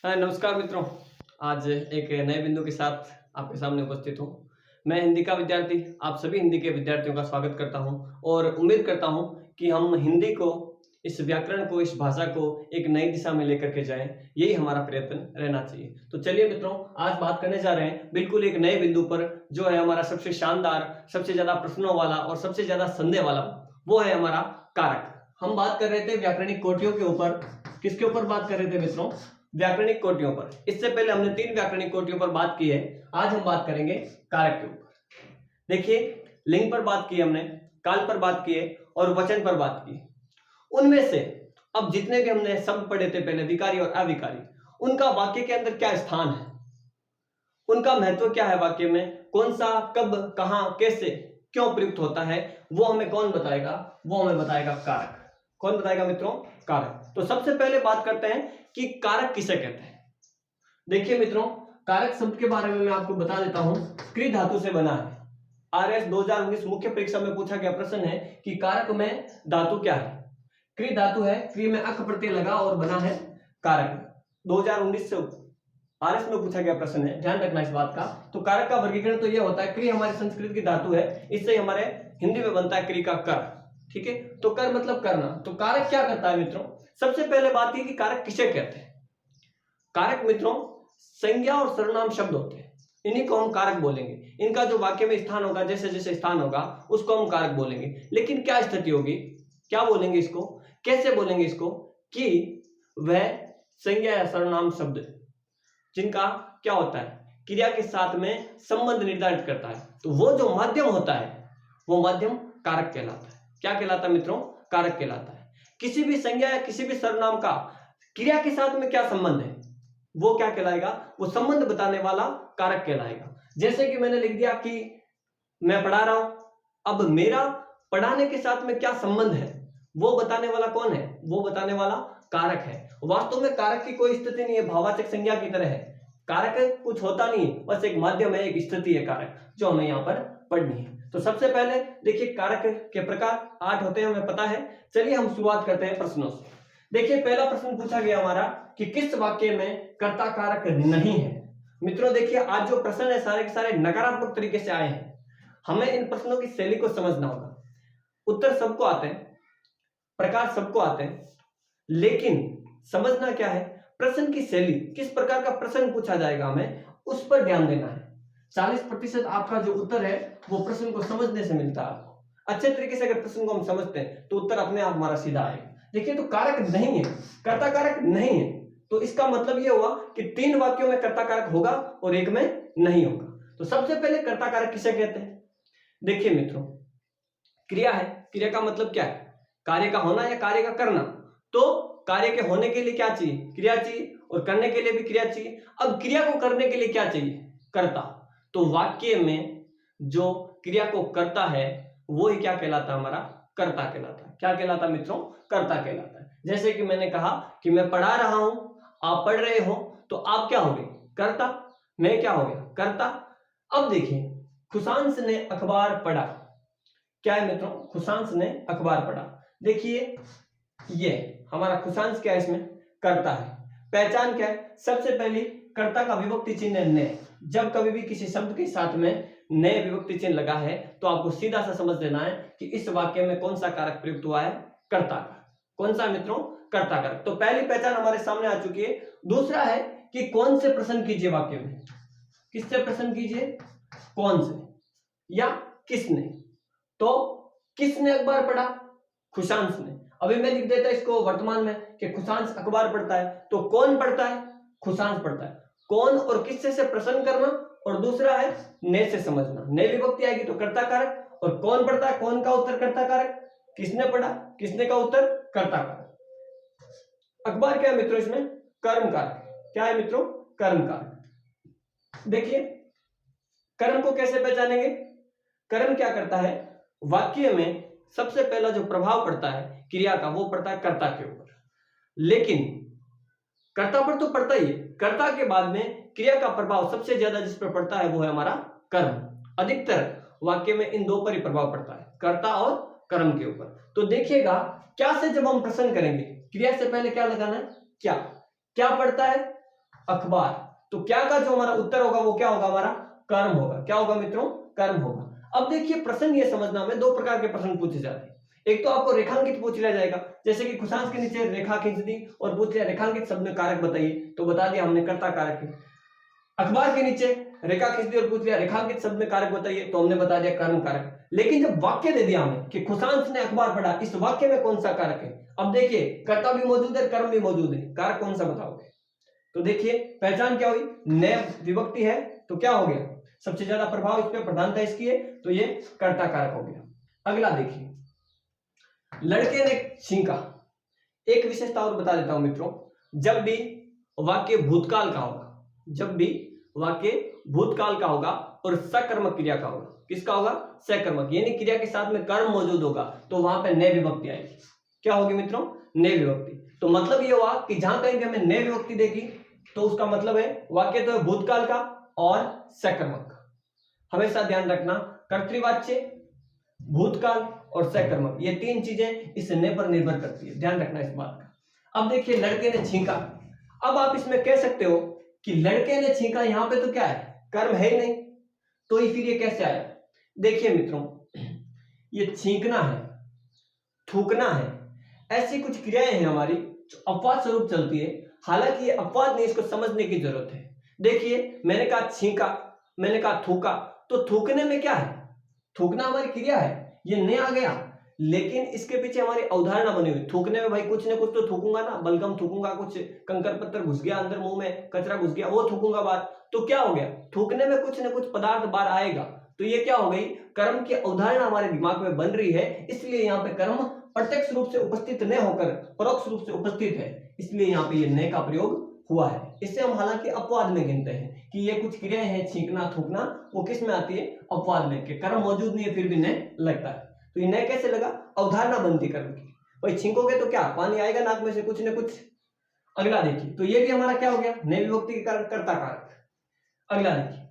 हाँ, नमस्कार मित्रों। आज एक नए बिंदु के साथ आपके सामने उपस्थित हूँ। मैं हिंदी का विद्यार्थी, आप सभी हिंदी के विद्यार्थियों का स्वागत करता हूँ और उम्मीद करता हूँ कि हम हिंदी को, इस व्याकरण को, इस भाषा को एक नई दिशा में लेकर के जाएँ, यही हमारा प्रयत्न रहना चाहिए। तो चलिए मित्रों, आज बात करने जा रहे हैं बिल्कुल एक नए बिंदु पर, जो है हमारा सबसे शानदार, सबसे ज़्यादा प्रश्नों वाला और सबसे ज़्यादा संदेह वाला, वो है हमारा कारक। हम बात कर रहे थे व्याकरणिक कोटियों के ऊपर। किसके ऊपर बात कर रहे थे मित्रों? व्याकरणिक कोटियों पर। इससे पहले हमने 3 व्याकरणिक कोटियों पर बात की है। आज हम बात करेंगे कारक के ऊपर। देखिए, लिंग पर बात की हमने, काल पर बात की है और वचन पर बात की। उनमें से अब जितने भी हमने शब्द पढ़े थे पहले, विकारी और अविकारी, उनका वाक्य के अंदर क्या स्थान है, उनका महत्व क्या है वाक्य में, कौन सा, कब, कहां, कैसे, क्यों प्रयुक्त होता है, वो हमें कौन बताएगा? वो हमें बताएगा कारक। कौन बताएगा मित्रों? कारक। तो सबसे पहले बात करते हैं कि कारक किसे कहते हैं। देखिए मित्रों, कारक शब्द के बारे में मैं आपको बता देता हूं। क्री धातु से बना है। आरएस 2019 मुख्य परीक्षा में पूछा गया प्रश्न है कि कारक में धातु क्या है। क्री धातु है, क्री में अक प्रत्यय लगा और बना है कारक। 2019 से आरएस में पूछा गया प्रश्न है, ध्यान रखना इस बात का। तो कारक का वर्गीकरण तो यह होता है, क्री हमारे संस्कृत की धातु है, इससे हमारे हिंदी में बनता है क्री का कर। ठीक है, तो कर मतलब करना। तो कारक क्या करता है मित्रों? सबसे पहले बात यह कि कारक किसे कहते हैं। कारक मित्रों संज्ञा और सर्वनाम शब्द होते हैं, इन्हीं को हम कारक बोलेंगे। इनका जो वाक्य में स्थान होगा, जैसे जैसे स्थान होगा उसको हम कारक बोलेंगे। लेकिन क्या स्थिति होगी, क्या बोलेंगे इसको, कैसे बोलेंगे इसको, कि वह संज्ञा या सर्वनाम शब्द जिनका क्या होता है, क्रिया के साथ में संबंध निर्धारित करता है, तो वो जो माध्यम होता है वो माध्यम कारक कहलाता है। क्या कहलाता है मित्रों? कारक कहलाता है। किसी भी संज्ञा या किसी भी सर्वनाम का क्रिया के साथ में क्या संबंध है, वो क्या कहलाएगा? वो संबंध बताने वाला कारक कहलाएगा। जैसे कि मैंने लिख दिया कि मैं पढ़ा रहा हूं, अब मेरा पढ़ाने के साथ में क्या संबंध है, वो बताने वाला कौन है? वो बताने वाला कारक है। वास्तव में कारक की कोई स्थिति नहीं है, भाववाचक संज्ञा की तरह है। कारक कुछ होता नहीं है, बस एक माध्यम है, एक स्थिति है कारक, जो हमें यहाँ पर पढ़नी है। तो सबसे पहले देखिए, कारक के प्रकार 8 होते हैं, हमें पता है। चलिए हम शुरुआत करते हैं प्रश्नों से। देखिए, पहला प्रश्न पूछा गया हमारा कि किस वाक्य में कर्ता कारक नहीं है। मित्रों देखिए, आज जो प्रश्न है सारे के सारे नकारात्मक तरीके से आए हैं। हमें इन प्रश्नों की शैली को समझना होगा। उत्तर सबको आते हैं, प्रकार सबको आते हैं, लेकिन समझना क्या है, प्रश्न की शैली, किस प्रकार का प्रश्न पूछा जाएगा, हमें उस पर ध्यान देना है। 40% आपका जो उत्तर है वो प्रश्न को समझने से मिलता है। आपको अच्छे तरीके से अगर प्रश्न को हम समझते हैं तो उत्तर अपने आप हमारा सीधा आएगा। देखिए, तो कारक नहीं है, कर्ता कारक नहीं है, तो इसका मतलब यह हुआ कि 3 वाक्यों में कर्ता कारक होगा और एक में नहीं होगा। तो सबसे पहले कर्ता कारक किसे कहते हैं? देखिए मित्रों, क्रिया है, क्रिया का मतलब क्या है? कार्य का होना या कार्य का करना। तो कार्य के होने के लिए क्या चाहिए? क्रिया चाहिए, और करने के लिए भी क्रिया चाहिए। अब क्रिया को करने के लिए क्या चाहिए? कर्ता। तो वाक्य में जो क्रिया को करता है वो ही क्या कहलाता है? हमारा कर्ता कहलाता है। क्या कहलाता है मित्रों? कर्ता कहलाता है। जैसे कि मैंने कहा कि मैं पढ़ा रहा हूं, आप पढ़ रहे हो, तो आप क्या हो गए? कर्ता। मैं क्या हो गया? कर्ता। अब देखिए, खुशांश ने अखबार पढ़ा। क्या है मित्रों? खुशांश ने अखबार पढ़ा। देखिए, ये हमारा खुशांश क्या है? इसमें कर्ता है। पहचान क्या है? सबसे पहली कर्ता का विभक्ति चिन्ह ने। जब कभी भी किसी शब्द के साथ में ने विभक्ति चिन्ह लगा है तो आपको सीधा सा समझ लेना है कि इस वाक्य में कौन सा कारक प्रयुक्त हुआ है? कर्ता का। कौन सा मित्रों? कर्ता कारक। तो पहली पहचान हमारे सामने आ चुकी है। दूसरा है कि कौन से प्रश्न कीजिए वाक्य में। किससे प्रश्न कीजिए? कौन से या किसने। तो किसने अखबार पढ़ा? खुशांश ने। अभी मैं लिख देता इसको वर्तमान में कि खुशांश अखबार पढ़ता है, तो कौन पढ़ता है? खुशांश पढ़ता है। कौन और किससे से प्रश्न करना, और दूसरा है ने से समझना। ने विभक्ति आएगी तो कर्ता कारक, और कौन पढ़ता है, कौन का उत्तर कर्ता कारक, किसने पढ़ा, किसने का उत्तर कर्ता कारक। अखबार क्या है मित्रों? इसमें कर्म कारक। क्या है मित्रों? कर्म कारक। देखिए, कर्म को कैसे पहचानेंगे? कर्म क्या करता है? वाक्य में सबसे पहला जो प्रभाव पड़ता है क्रिया का, वो पड़ता है कर्ता के ऊपर। लेकिन कर्ता पर तो पड़ता ही है, कर्ता के बाद में क्रिया का प्रभाव सबसे ज्यादा जिस पर पड़ता है वो है हमारा कर्म। अधिकतर वाक्य में इन दो पर ही प्रभाव पड़ता है, कर्ता और कर्म के ऊपर। तो देखिएगा, क्या से जब हम प्रश्न करेंगे, क्रिया से पहले क्या लगाना है? क्या। क्या पड़ता है? अखबार। तो क्या का जो हमारा उत्तर होगा वो क्या होगा, हमारा कर्म होगा। क्या होगा मित्रों, कर्म होगा। अब देखिए प्रश्न ये समझना, हमें दो प्रकार के प्रश्न पूछे जाते हैं। एक तो आपको रेखांकित पूछ लिया जाएगा, जैसे कि कुशांश के नीचे रेखा खींच दी और पूछ लिया रेखांकित शब्द में कारक बताइए, तो बता दिया हमने कर्ता कारक है। अखबार के नीचे रेखा खींच दी और पूछ लिया रेखांकित शब्द में कारक बताइए, तो हमने बता दिया कर्म कारक। लेकिन जब वाक्य दे दिया हमें कि खुशांश ने अखबार पढ़ा, इस वाक्य में कौन सा कारक है। अब देखिए कर्ता भी मौजूद है, कर्म भी मौजूद है, कारक कौन सा बताओगे। तो देखिए पहचान क्या हुई, नए विभक्ति है तो क्या हो गया, सबसे ज्यादा प्रभाव इस पर प्रधानता इसकी है, तो ये कर्ता कारक हो गया। अगला देखिए, लड़के ने छींका। एक विशेषता और बता देता हूं मित्रों, जब भी वाक्य भूतकाल का होगा, जब भी वाक्य भूतकाल का होगा और सकर्मक क्रिया का होगा, किसका होगा, सकर्मक, यानी क्रिया के साथ में कर्म मौजूद होगा, तो वहां पे नए विभक्ति आएगी। क्या होगी मित्रों, नए विभक्ति। तो मतलब ये हुआ कि जहां कहीं भी हमें नए विभक्ति देगी तो उसका मतलब है वाक्य तो है भूतकाल का और सकर्मक। हमेशा ध्यान रखना, कर्तृवाच्य, भूतकाल और सकर्मक, ये तीन चीजें इस ने पर निर्भर करती है, ध्यान रखना इस बात का। अब देखिए लड़के ने छींका, अब आप इसमें कह सकते हो कि लड़के ने छींका, यहां पे तो क्या है, कर्म है ही नहीं, तो फिर ये कैसे आया। देखिए मित्रों, ये छींकना है, थूकना है, ऐसी कुछ क्रियाएं हैं हमारी जो अपवाद स्वरूप चलती है। हालांकि ये अपवाद नहीं, इसको समझने की जरूरत है। देखिए मैंने कहा छींका, मैंने कहा थूका, तो थूकने में क्या है, थूकना हमारी क्रिया है, ये नहीं आ गया, लेकिन इसके पीछे हमारी अवधारणा बनी हुई। थूकने में भाई कुछ ना कुछ तो थूकूंगा ना, बलगम थूकूंगा, कुछ कंकर पत्थर घुस गया अंदर, मुंह में कचरा घुस गया, वो थूकूंगा बाहर, तो क्या हो गया, थूकने में कुछ ना कुछ पदार्थ बाहर आएगा। तो ये क्या हो गई, कर्म की अवधारणा हमारे दिमाग में बन रही है, इसलिए यहाँ पे कर्म प्रत्यक्ष रूप से उपस्थित न होकर परोक्ष रूप से उपस्थित है, इसलिए यहाँ पे ये न का प्रयोग हुआ है। इससे हम हालांकि अपवाद में गिनते हैं कि ये कुछ क्रियाएं हैं, छींकना थूकना, वो किस में आती है, अपवाद में, कि कर्म मौजूद नहीं है फिर भी न लगता है। तो ये न कैसे लगा, अवधारणा बनती कर्म की। भाई छींकोगे तो क्या पानी आएगा नाक में से कुछ न कुछ। अगला देखिए, तो ये भी हमारा क्या हो गया, नई विभक्ति के कारण कर्ता कारक। अगला देखिए,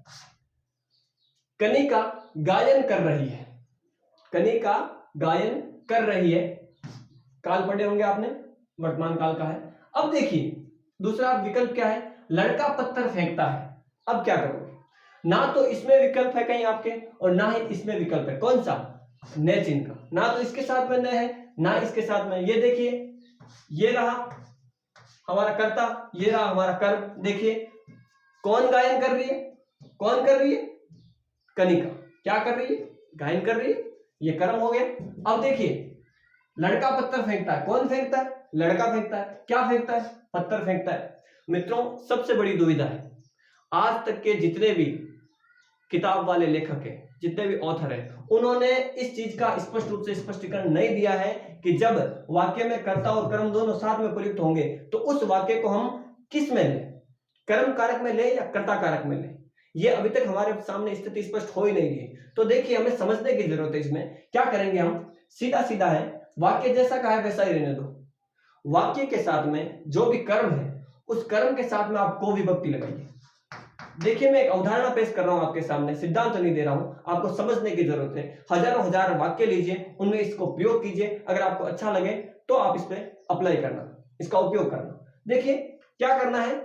कनिका गायन कर रही है, कनिका गायन कर रही है, काल पढ़े होंगे आपने, वर्तमान काल का है। अब देखिए दूसरा विकल्प क्या है, लड़का पत्थर फेंकता है। अब क्या करोगे, ना तो इसमें विकल्प है कहीं आपके और ना ही इसमें विकल्प है, कौन सा, न चिन्ह का, ना तो इसके साथ में न है ना इसके साथ में। ये देखिए, ये रहा हमारा कर्ता, ये रहा हमारा कर्म। देखिए कौन गायन कर रही है, कौन कर रही है, कनिका क्या कर रही है, गायन कर रही है, ये कर्म हो गया। अब देखिए लड़का पत्थर फेंकता है, कौन फेंकता है, लड़का फेंकता है, क्या फेंकता है, पत्थर फेंकता है। मित्रों सबसे बड़ी दुविधा है, आज तक के जितने भी किताब वाले लेखक हैं, जितने भी ऑथर हैं, उन्होंने इस चीज का स्पष्ट रूप से स्पष्टीकरण नहीं दिया है कि जब वाक्य में कर्ता और कर्म दोनों साथ में प्रयुक्त होंगे तो उस वाक्य को हम किस में लें, कर्म कारक में ले या कर्ता कारक में ले। ये अभी तक हमारे सामने स्थिति स्पष्ट हो ही नहीं रही। तो देखिए हमें समझने की जरूरत है। इसमें क्या करेंगे हम, सीधा सीधा है, वाक्य जैसा कहा है वैसा ही रहने दो। वाक्य के साथ में जो भी कर्म है उस कर्म के साथ में आप को विभक्ति लगाइए। देखिए मैं एक अवधारणा पेश कर रहा हूं आपके सामने, सिद्धांत नहीं दे रहा हूं, आपको समझने की जरूरत है। हजारों हजार वाक्य लीजिए, उनमें इसको प्रयोग कीजिए, अगर आपको अच्छा लगे तो आप इस पे अप्लाई करना, इसका उपयोग करना। देखिए क्या करना है,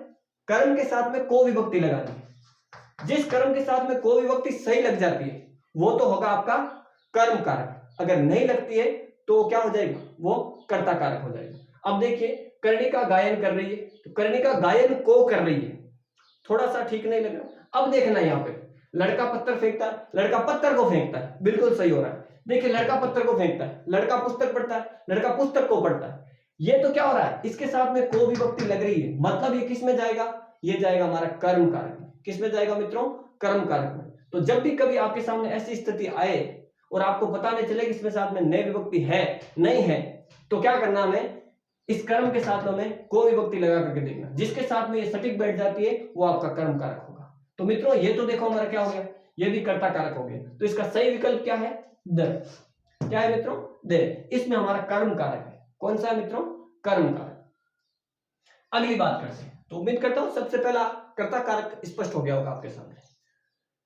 कर्म के साथ में को विभक्ति लगानी है। जिस कर्म के साथ में को विभक्ति सही लग जाती है वो तो होगा आपका कर्म कारक, अगर नहीं लगती है तो क्या हो जाएगा, वो कर्ता कारक हो जाएगा। अब देखिए कर्णिका गायन कर रही है, तो कर्णिका गायन को कर रही है, थोड़ा सा ठीक नहीं लग रहा। अब देखना यहाँ पे लड़का पत्थर फेंकता है, लड़का पत्थर को फेंकता है, बिल्कुल सही हो रहा है। देखिए लड़का पत्थर को फेंकता है, लड़का पुस्तक पढ़ता है, लड़का पुस्तक को पढ़ता है। ये तो क्या हो रहा है, इसके साथ में को विभक्ति लग रही है, मतलब ये किस में जाएगा, ये जाएगा हमारा कर्म कारक में। किस में जाएगा मित्रों, कर्म कारक में। तो जब भी कभी आपके सामने ऐसी स्थिति आए और आपको पता नहीं चले कि इसमें साथ में नई विभक्ति है नहीं है, तो क्या करना हमें, इस कर्म के साथ में को विभक्ति लगा करके देखना, जिसके साथ में ये सटीक बैठ जाती है वो आपका कर्म कारक होगा। तो मित्रों ये तो देखो हमारा क्या हो गया, ये भी कर्ता कारक हो गया। तो इसका सही विकल्प क्या है, द। क्या है मित्रों, द। इसमें हमारा कर्म कारक है, कौन सा है मित्रों, कर्म कारक। अगली बात करते हैं। तो उम्मीद करता हूं सबसे पहला कर्ता कारक स्पष्ट हो गया होगा आपके सामने।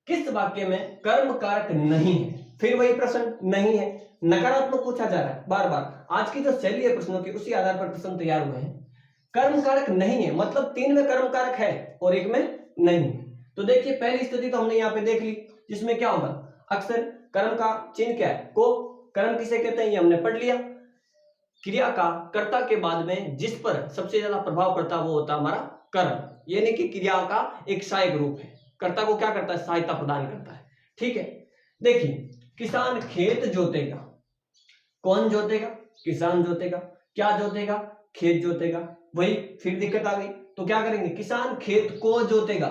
किस वाक्य में कर्म कारक नहीं है, फिर वही प्रश्न नहीं है, नकारात्मक पूछा जा रहा है बार बार। आज की जो शैली है प्रश्नों की उसी आधार पर प्रश्न तैयार हुए हैं। कर्म कारक नहीं है, मतलब 3 में कर्म कारक है और 1 में नहीं है। तो देखिए पहली स्थिति तो हमने यहाँ पे देख ली, जिसमें क्या होगा, अक्सर कर्म का चिन्ह क्या है, को। कर्म किसे कहते हैं ये हमने पढ़ लिया। क्रिया का कर्ता के बाद में जिस पर सबसे ज्यादा प्रभाव पड़ता है वो होता है हमारा कर्म, यानी कि क्रिया का एक सहायक रूप है। कर्ता को क्या करता है, सहायता प्रदान करता है। ठीक है, देखिए किसान खेत जोतेगा, कौन जोतेगा, किसान जोतेगा। क्या जोतेगा, खेत जोतेगा। वही फिर दिक्कत आ गई, तो क्या करेंगे, किसान खेत को जोतेगा,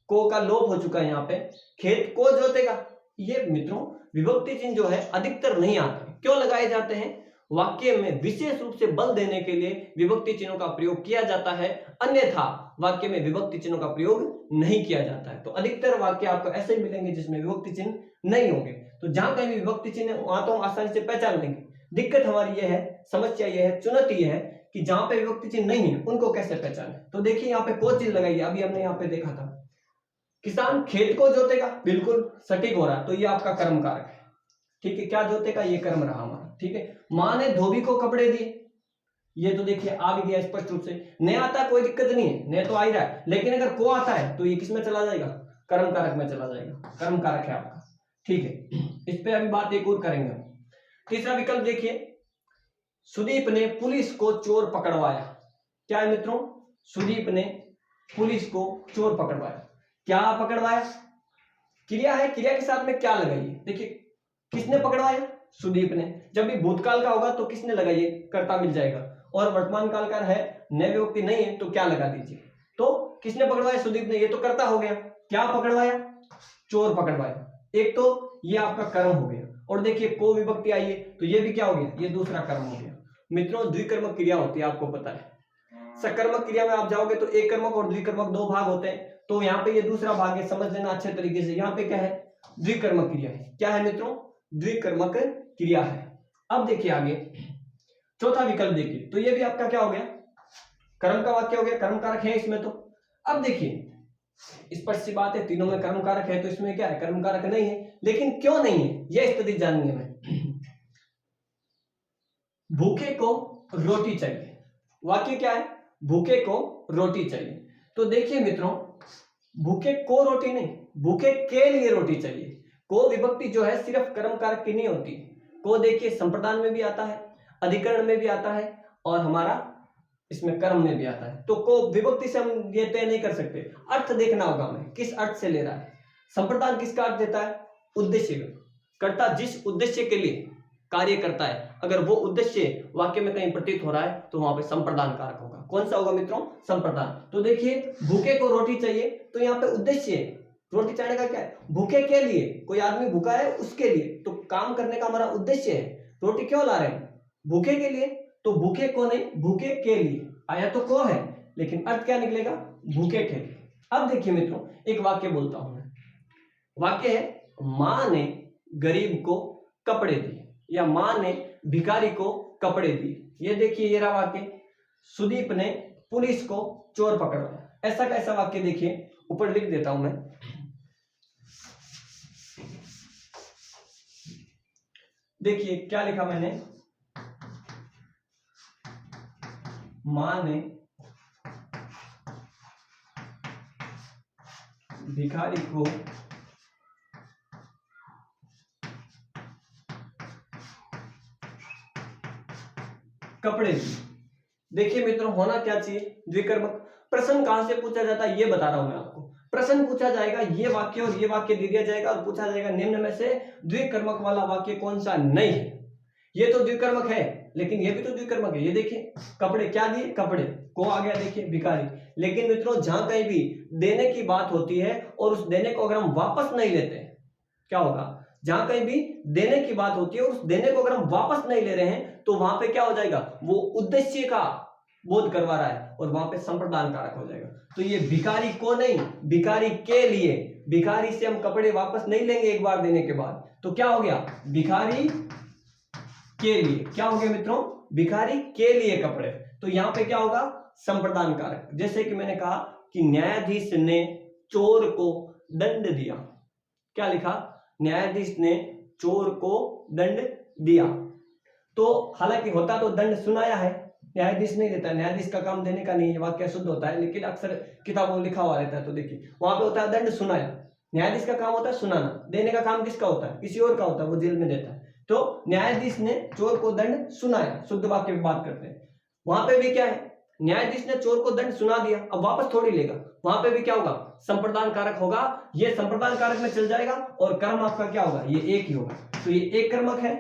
को का लोप हो चुका है यहाँ पे, खेत को जोतेगा। ये मित्रों विभक्ति चिन्ह जो है अधिकतर नहीं आते। क्यों लगाए जाते हैं, वाक्य में विशेष रूप से बल देने के लिए विभक्ति चिन्हों का प्रयोग किया जाता है, अन्यथा वाक्य में विभक्ति चिन्हों का प्रयोग नहीं किया जाता है। तो अधिकतर वाक्य आपको ऐसे ही मिलेंगे जिसमें विभक्ति चिन्ह नहीं होंगे। तो जहां कहीं भी विभक्ति चिन्ह वहां तो हम आसानी से पहचान लेंगे। दिक्कत हमारी यह है, समस्या यह है, चुनौती यह है कि जहां पे विभक्ति चिन्ह नहीं है उनको कैसे पहचाने। तो देखिए यहाँ पे को चिन्ह लगाइए, अभी हमने यहाँ पे देखा था किसान खेत को जोतेगा, बिल्कुल सटीक हो रहा है, तो ये आपका कर्म कारक है। ठीक है, क्या जोतेगा, ये कर्म रहा हमारा। ठीक है, मां ने धोबी को कपड़े दिए, ये तो देखिए आ भी गया स्पष्ट रूप से। न आता कोई दिक्कत नहीं है, न तो आ ही रहा है, लेकिन अगर को आता है तो ये किस में चला जाएगा, कर्म कारक में चला जाएगा, कर्म कारक है आपका। ठीक है, इस पे अभी बात एक और करेंगे हम। तीसरा विकल्प देखिए, सुदीप ने पुलिस को चोर पकड़वाया। क्या है मित्रों, सुदीप ने पुलिस को चोर पकड़वाया। क्या पकड़वाया, क्रिया है, क्रिया के साथ में क्या लगाइए, देखिए किसने पकड़वाया, सुदीप ने। जब भी भूतकाल का होगा तो किसने लगाइए, कर्ता मिल जाएगा, और वर्तमान काल का है, नए विभक्ति नहीं है तो क्या लगा दीजिए। तो किसने पकड़वाया, सुदीप ने, ये तो कर्ता हो गया। क्या पकड़वाया, चोर पकड़वाया। एक तो ये आपका कर्म हो गया, और देखिए को विभक्ति आई है तो ये भी क्या हो गया, ये दूसरा कर्म हो गया। मित्रों द्विकर्मक क्रिया होती है, आपको पता है। सकर्मक क्रिया में आप जाओगे तो एक कर्मक और द्विकर्मक दो भाग होते हैं, तो यहाँ पे ये दूसरा भाग है, समझ लेना अच्छे तरीके से। यहाँ पे क्या है, द्विकर्मक क्रिया है। क्या है मित्रों, द्विकर्मक क्रिया है। अब देखिए आगे चौथा विकल्प देखिए, तो ये भी आपका क्या हो गया, कर्म का वाक्य हो गया, कर्म कारक है इसमें। तो अब देखिए स्पष्ट सी बात है, तीनों में कर्म कारक है तो इसमें क्या है, कर्म कारक नहीं है। लेकिन क्यों नहीं है यह स्थिति जाननी है हमें। भूखे को रोटी चाहिए, वाक्य क्या है, भूखे को रोटी चाहिए। तो देखिए मित्रों भूखे को रोटी नहीं, भूखे के लिए रोटी चाहिए। को विभक्ति जो है सिर्फ कर्म कारक की नहीं होती, को देखिए संप्रदान में भी आता है, अधिकरण में भी आता है, और हमारा इसमें कर्म में भी आता है। तो को विभक्ति से हम ये तय नहीं कर सकते, अर्थ देखना होगा हमें किस अर्थ से ले रहा है। संप्रदान किसका अर्थ देता है, उद्देश्य, कर्ता जिस उद्देश्य के लिए कार्य करता है, अगर वो उद्देश्य वाक्य में कहीं प्रतीत हो रहा है तो वहां पे संप्रदान कारक होगा। कौन सा होगा मित्रों, संप्रदान। तो देखिए भूखे को रोटी चाहिए, तो यहाँ पे उद्देश्य रोटी चाहने का क्या है, भूखे के लिए, कोई आदमी भूखा है उसके लिए, तो काम करने का हमारा उद्देश्य है। रोटी क्यों ला रहे हैं, भूखे के लिए, तो भूखे को नहीं भूखे के लिए, आया तो को है लेकिन अर्थ क्या निकलेगा, भूखे के लिए। अब देखिए मित्रों एक वाक्य बोलता हूं मैं, वाक्य है मां ने गरीब को कपड़े दिए, या मां ने भिखारी को कपड़े दिए। ये देखिए ये रहा वाक्य, सुदीप ने पुलिस को चोर पकड़वाया। ऐसा कैसा वाक्य देखिए, ऊपर लिख देता हूं मैं। देखिए क्या लिखा मैंने, मां ने भिखारी को कपड़े दिए। देखिए मित्रों होना क्या चाहिए, द्विकर्मक। प्रश्न कहां से पूछा जाता है ये बता रहा हूं मैं आपको। प्रश्न पूछा जाएगा ये वाक्य और ये वाक्य दे दिया जाएगा और पूछा जाएगा निम्न में से द्विकर्मक वाला वाक्य कौन सा नहीं है। ये तो द्विकर्मक है लेकिन ये भी तो द्विकर्मक है। ये देखिए कपड़े, क्या दिए, कपड़े, को आ गया देखिए भिखारी। लेकिन मित्रों जहां कहीं भी देने की बात होती है और उस देने को अगर हम वापस नहीं लेते, क्या होगा, जहां कहीं भी देने की बात होती है और उस देने को अगर हम वापस नहीं ले रहे हैं तो वहां पे क्या हो जाएगा, वो उद्देश्य का बोध करवा रहा है और वहां पे संप्रदान कारक हो जाएगा। तो ये भिखारी को नहीं, भिखारी के लिए, भिखारी से हम कपड़े वापस नहीं लेंगे एक बार देने के बाद, तो क्या हो गया, भिखारी के लिए। क्या हो गया मित्रों, भिखारी के लिए कपड़े। तो यहां पे क्या होगा, संप्रदान कारक। जैसे कि मैंने कहा कि न्यायाधीश ने चोर को दंड दिया। क्या लिखा, न्यायाधीश ने चोर को दंड दिया। तो हालांकि होता तो दंड सुनाया है, न्यायाधीश नहीं देता, न्यायाधीश का काम देने का नहीं है, वाक्य शुद्ध होता है, लेकिन अक्सर किताबों में लिखा हुआ रहता है। तो देखिए वहां पे होता है दंड सुनाया, न्यायाधीश का काम होता है सुनाना, देने का काम किसका होता है? किसी और का होता है, वो जेल में देता है। तो न्यायाधीश ने चोर को दंड सुनाया, शुद्ध वाक्य में बात करते हैं। वहां पे भी क्या है, न्यायाधीश ने चोर को दंड सुना दिया, अब वापस थोड़ी लेगा, वहां पे भी क्या होगा? संप्रदान कारक होगा, ये संप्रदान कारक में चल जाएगा और कर्म आपका क्या होगा? ये एक ही होगा। तो ये एक कर्मक है,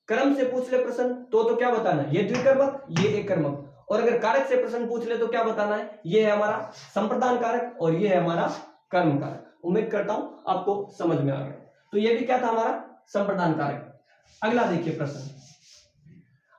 कर्म से पूछ ले प्रश्न तो क्या बताना है? ये द्विकर्मक, ये एक कर्मक। और अगर कारक से प्रश्न पूछ ले तो क्या बताना है? ये है हमारा संप्रदान कारक और ये है हमारा कर्म कारक। उम्मीद करता हूं आपको समझ में आ गया। तो ये भी क्या था? हमारा संप्रदान कारक। अगला देखिए प्रश्न,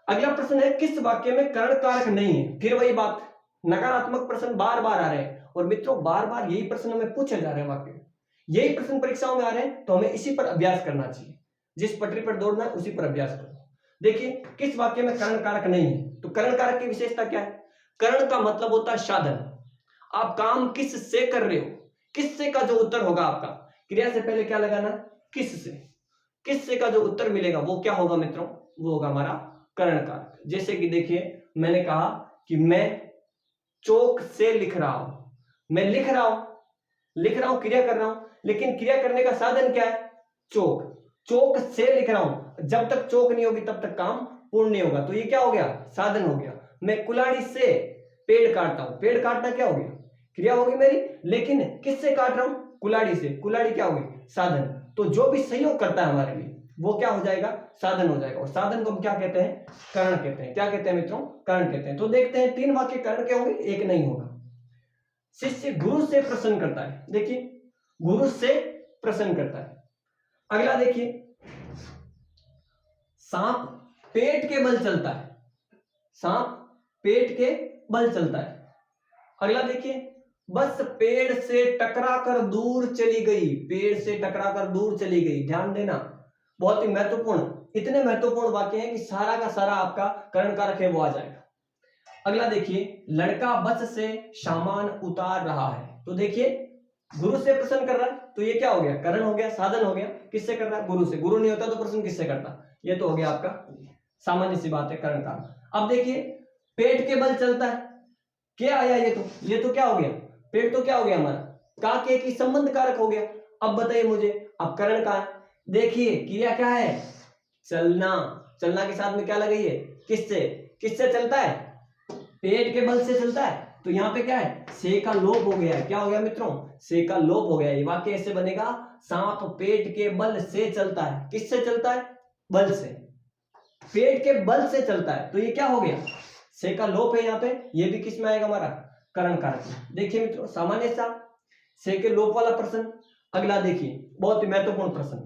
अगला प्रश्न है किस वाक्य में कर्ण कारक नहीं है? फिर वही बात, नकारात्मक प्रश्न बार बार आ रहे हैं और मित्रों बार बार यही प्रश्न हमें पूछे जा रहे हैं, वाक्य यही प्रश्न परीक्षाओं में आ रहे हैं, तो हमें इसी पर अभ्यास करना चाहिए। जिस पटरी पर दौड़ना है उसी पर अभ्यास करो। देखिए किस वाक्य में कर्ण कारक नहीं है? तो कर्ण कारक की विशेषता क्या है? कर्ण का मतलब होता है साधन। आप काम किस से कर रहे हो, किस से का जो उत्तर होगा आपका, क्रिया से पहले क्या लगाना? किस से। किस से का जो उत्तर मिलेगा वो क्या होगा मित्रों? वो होगा हमारा कर्ण कारक। जैसे कि देखिए मैंने कहा कि मैं चौक से लिख रहा हूं, मैं लिख रहा हूं, क्रिया कर रहा हूं, लेकिन क्रिया करने का साधन क्या है? चौक। चौक से लिख रहा हूं, जब तक चौक नहीं होगी तब तक काम पूर्ण नहीं होगा, तो ये क्या हो गया? साधन हो गया। मैं कुल्हाड़ी से पेड़ काटता हूं, पेड़ काटना क्या हो गया? क्रिया होगी मेरी, लेकिन किससे काट रहा हूं? कुल्हाड़ी से। कुल्हाड़ी क्या होगी? साधन। तो जो भी सहयोग करता है हमारे लिए वो क्या हो जाएगा? साधन हो जाएगा। और साधन को हम क्या कहते हैं? कर्ण कहते हैं। क्या कहते हैं मित्रों? कर्ण कहते हैं। तो देखते हैं 3 वाक्य कर्ण के होंगे, एक नहीं होगा। शिष्य गुरु से प्रश्न करता है, देखिए गुरु से प्रश्न करता है। अगला देखिए, सांप पेट के बल चलता है, सांप पेट के बल चलता है। अगला देखिए, बस पेड़ से टकराकर दूर चली गई, पेड़ से टकराकर दूर चली गई। ध्यान देना, बहुत ही महत्वपूर्ण, इतने महत्वपूर्ण वाक्य हैं कि सारा का सारा आपका कर्ण कारक है वो आ जाएगा। अगला देखिए, लड़का बस से सामान उतार रहा है। तो देखिए गुरु से प्रश्न कर रहा है, तो ये क्या हो गया? कर्ण हो गया, साधन हो गया। किससे कर रहा है? गुरु से। गुरु नहीं होता तो प्रश्न किससे करता? ये तो हो गया आपका सामान्य सी बात है, कर्ण कारक। अब देखिए पेट के बल चलता है, क्या आया? ये तो क्या हो गया? पेट तो क्या हो गया हमारा? काके की संबंध कारक हो गया। अब बताइए मुझे, अब कर्ण का है, देखिए क्रिया क्या है? चलना। चलना के साथ में क्या लगाई है? किससे? किससे चलता है? पेट के बल से चलता है। तो यहाँ पे क्या है? से का लोप हो गया है। क्या हो गया मित्रों? से का लोप हो गया है। ये वाक्य ऐसे बनेगा, सांप पेट के बल से चलता है। किससे चलता है? बल से। पेट के बल से चलता है, तो ये क्या हो गया? से का लोप है यहाँ पे। ये भी किस में आएगा? हमारा कर्ण कारक में। देखिए मित्रों सामान्य सा से के लोप वाला प्रश्न। अगला देखिए बहुत ही महत्वपूर्ण प्रश्न,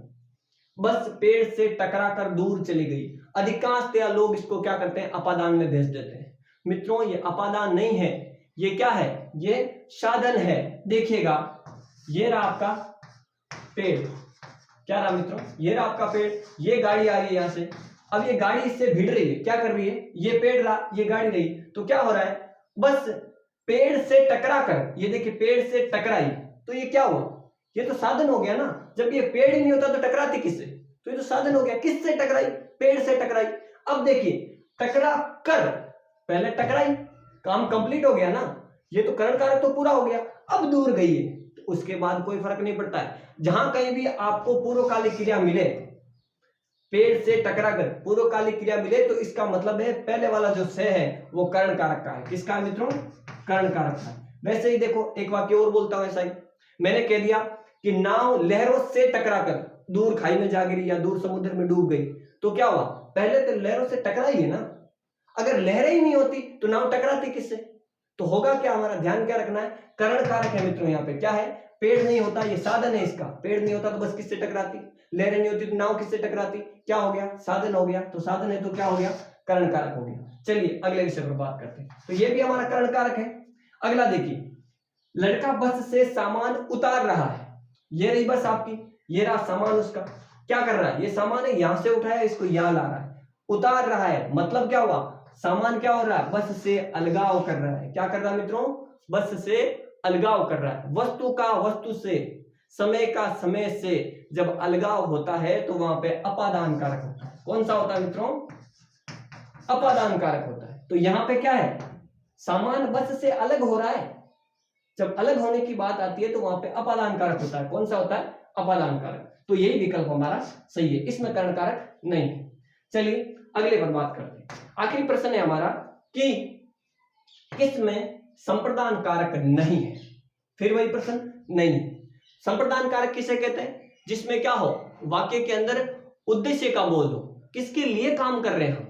बस पेड़ से टकराकर दूर चली गई। अधिकांशतया लोग इसको क्या करते हैं? अपादान में भेज देते हैं। मित्रों ये अपादान नहीं है, ये क्या है? ये साधन है। देखिएगा ये रहा आपका पेड़, क्या रहा मित्रों? ये रहा आपका पेड़, ये गाड़ी आ रही है यहां से। अब ये गाड़ी इससे भिड़ रही है, क्या कर रही है? ये पेड़ रहा, ये गाड़ी रही, तो क्या हो रहा है? बस पेड़ से टकरा कर, ये देखिए पेड़ से टकराई, तो ये क्या हुआ? ये तो साधन हो गया ना। जब ये पेड़ ही नहीं होता तो टकराती किससे? तो ये तो साधन हो गया। किससे टकराई? पेड़ से टकराई। अब देखिए टकरा कर, पहले टकराई, काम कंप्लीट हो गया ना, ये तो कर्ण कारक तो पूरा हो गया। अब दूर गई है, तो उसके बाद कोई फर्क नहीं पड़ता है। जहां कहीं भी आपको पूर्वकालिक क्रिया मिले, पेड़ से टकराकर पूर्वकालिक क्रिया मिले, तो इसका मतलब है पहले वाला जो से है वो कर्ण कारक का है। किसका है मित्रों? कर्ण कारक का। वैसे ही देखो एक वाक्य और बोलता हूं ऐसा ही, मैंने कह दिया कि नाव लहरों से टकराकर दूर खाई में जा गिरी या दूर समुद्र में डूब गई, तो क्या हुआ? पहले तो लहरों से टकराई है ना। अगर लहरें ही नहीं होती तो नाव टकराती किससे? तो होगा क्या? हमारा ध्यान क्या रखना है? कर्ण कारक है मित्रों। यहाँ पे क्या है? पेड़ नहीं होता, ये साधन है इसका। पेड़ नहीं होता तो बस किससे टकराती? लहरें नहीं होती तो नाव किससे टकराती? क्या हो गया? साधन हो गया। तो साधन है तो क्या हो गया? कर्ण कारक हो गया। चलिए अगले विषय पर बात करते हैं। तो ये भी हमारा कर्ण कारक है। अगला देखिए, लड़का बस से सामान उतार रहा है। ये रही बस आपकी, ये रहा सामान उसका। क्या कर रहा है? ये सामान है, यहां से उठाया, इसको यहां ला रहा है। उतार रहा है मतलब क्या हुआ? सामान क्या हो रहा है? बस से अलगाव कर रहा है। क्या कर रहा है मित्रों? बस से अलगाव कर रहा है। वस्तु का वस्तु से, समय का समय से जब अलगाव होता है तो वहां पे अपादान कारक होता है। कौन सा होता है मित्रों? अपादान कारक होता है। तो यहां पे क्या है, सामान वस्तु से अलग हो रहा है। जब अलग होने की बात आती है तो वहां पे अपादान कारक होता है। कौन सा होता है, अपादान कारक। तो यही विकल्प हमारा सही है, इसमें कर्ण कारक नहीं है। चलिए अगले पर बात करते हैं। आखिरी प्रश्न है हमारा कि किसमें संप्रदान कारक नहीं है। फिर वही प्रश्न, नहीं। संप्रदान कारक किसे कहते हैं, जिसमें क्या हो, वाक्य के अंदर उद्देश्य का बोध हो, किसके लिए काम कर रहे हैं हम,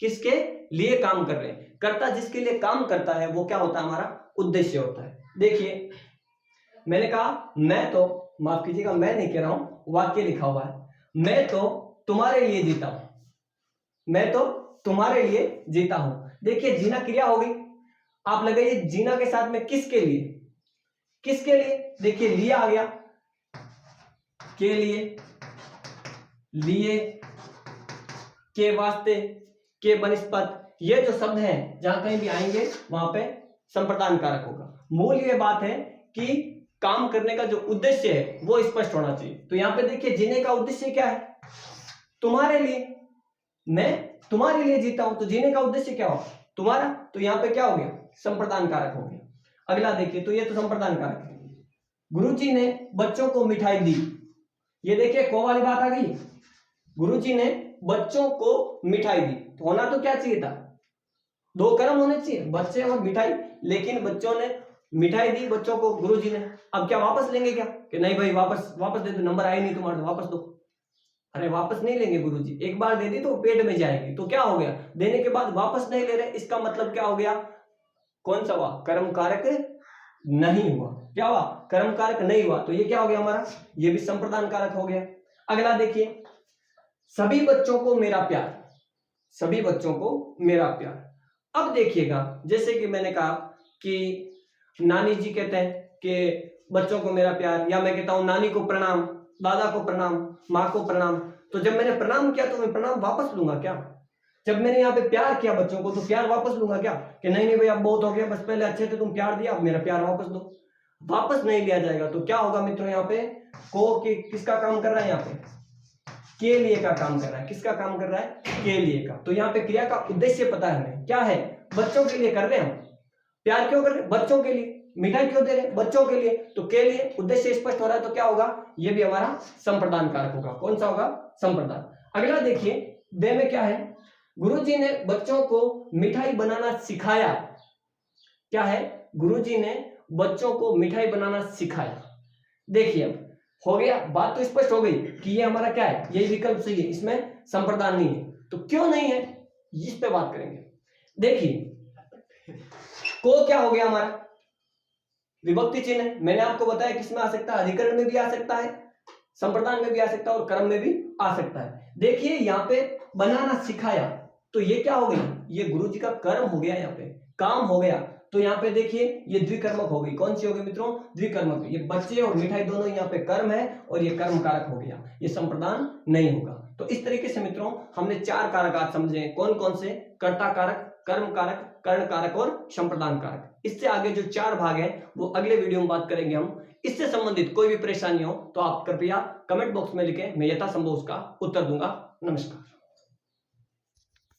किसके लिए काम कर रहे हैं। कर्ता जिसके लिए काम करता है वो क्या होता है, हमारा उद्देश्य होता है। देखिए मैंने कहा मैं तो, माफ कीजिएगा मैं नहीं कह रहा हूं, वाक्य लिखा हुआ है, मैं तो तुम्हारे लिए जीता हूं, मैं तो तुम्हारे लिए जीता हूं। देखिए जीना क्रिया हो गई, आप लगाइए जीना के साथ में किसके लिए, किसके लिए, देखिए लिए आ गया, के लिए, लिए, के वास्ते, के बनिस्पत, ये जो शब्द हैं जहां कहीं भी आएंगे वहां पे संप्रदान कारक होगा। मूल ये बात है कि काम करने का जो उद्देश्य है वो स्पष्ट होना चाहिए। तो यहां पे देखिए जीने का उद्देश्य क्या है, तुम्हारे लिए, मैं तुम्हारे लिए जीता हूं, तो जीने का उद्देश्य क्या हो, तुम्हारा, तो यहां पे क्या हो गया, संप्रदान कारक हो गया। अगला देखिए, तो ये तो संप्रदान कारक है। गुरुजी ने बच्चों को मिठाई दी, ये देखिए को वाली बात आ गई, गुरुजी ने बच्चों को मिठाई दी, तो होना तो क्या चाहिए था, दो कर्म होने चाहिए, बच्चे और मिठाई, लेकिन बच्चों ने मिठाई दी बच्चों को गुरुजी ने। अब क्या वापस लेंगे क्या, कि नहीं भाई वापस दे दो, नंबर आए नहीं तुम्हारे, वापस दो। अरे वापस नहीं लेंगे गुरुजी, एक बार दे दी तो पेट में जाएगी, तो क्या हो गया, देने के बाद वापस नहीं ले रहे, इसका मतलब क्या हो गया, कौन सा हुआ, कर्म कारक नहीं हुआ। क्या हुआ, कर्म कारक नहीं हुआ, तो ये क्या हो गया हमारा, ये भी संप्रदान कारक हो गया। अगला देखिए, सभी बच्चों को मेरा प्यार, सभी बच्चों को मेरा प्यार। अब देखिएगा, जैसे कि मैंने कहा कि नानी जी कहते हैं कि बच्चों को मेरा प्यार, या मैं कहता हूं नानी को प्रणाम, दादा को प्रणाम, माँ को प्रणाम, तो जब मैंने प्रणाम किया तो मैं प्रणाम वापस लूंगा क्या, जब मैंने यहाँ पे प्यार किया बच्चों को तो प्यार वापस लूंगा क्या, कि नहीं भाई अब बहुत हो गया, बस पहले अच्छे थे तुम प्यार दिया, अब मेरा प्यार वापस दो, वापस नहीं लिया जाएगा। तो क्या होगा मित्रों, यहाँ पे को किसका काम कर रहा है, यहाँ पे के लिए का काम कर रहा है, किसका काम कर रहा है, के लिए का। तो यहाँ पे क्रिया का उद्देश्य पता है हमें, क्या है, बच्चों के लिए कर रहे हैं हम, प्यार क्यों कर रहे हैं, बच्चों के लिए, मिठाई क्यों दे रहे हैं, बच्चों के लिए, तो के लिए उद्देश्य स्पष्ट हो रहा है, तो क्या होगा, ये भी हमारा संप्रदान कारक होगा। कौन सा होगा, संप्रदान। अगला देखिए, दे में क्या है, गुरुजी ने बच्चों को मिठाई बनाना सिखाया, क्या है, गुरुजी ने बच्चों को मिठाई बनाना सिखाया। देखिए अब हो गया, बात तो स्पष्ट हो गई कि ये हमारा क्या है, यही विकल्प सही है, इसमें संप्रदान नहीं है। तो क्यों नहीं है, इस पे बात करेंगे। देखिए को क्या हो गया हमारा, विभक्ति चिन्ह है, मैंने आपको बताया किसमें आ सकता है, अधिकरण में भी आ सकता है, संप्रदान में भी आ सकता है और कर्म में भी आ सकता है। देखिए यहाँ पे बनाना सिखाया, तो ये क्या हो गया, ये गुरुजी का कर्म हो गया, यहाँ पे काम हो गया। तो यहाँ पे देखिए ये द्विकर्मक हो गई, कौन सी हो गई मित्रों, द्विकर्मक। ये बच्चे और मिठाई दोनों यहाँ पे कर्म है और ये कर्म कारक हो गया, ये संप्रदान नहीं होगा। तो इस तरीके से मित्रों हमने चार कारक आज समझे, कौन कौन से, कर्ता कारक, कर्म कारक, कर्ण कारक और संप्रदान कारक। इससे आगे जो चार भाग हैं वो अगले वीडियो में बात करेंगे हम। इससे संबंधित कोई भी परेशानी हो तो आप कृपया कमेंट बॉक्स में लिखें, मैं यथासंभव उसका उत्तर दूंगा। नमस्कार।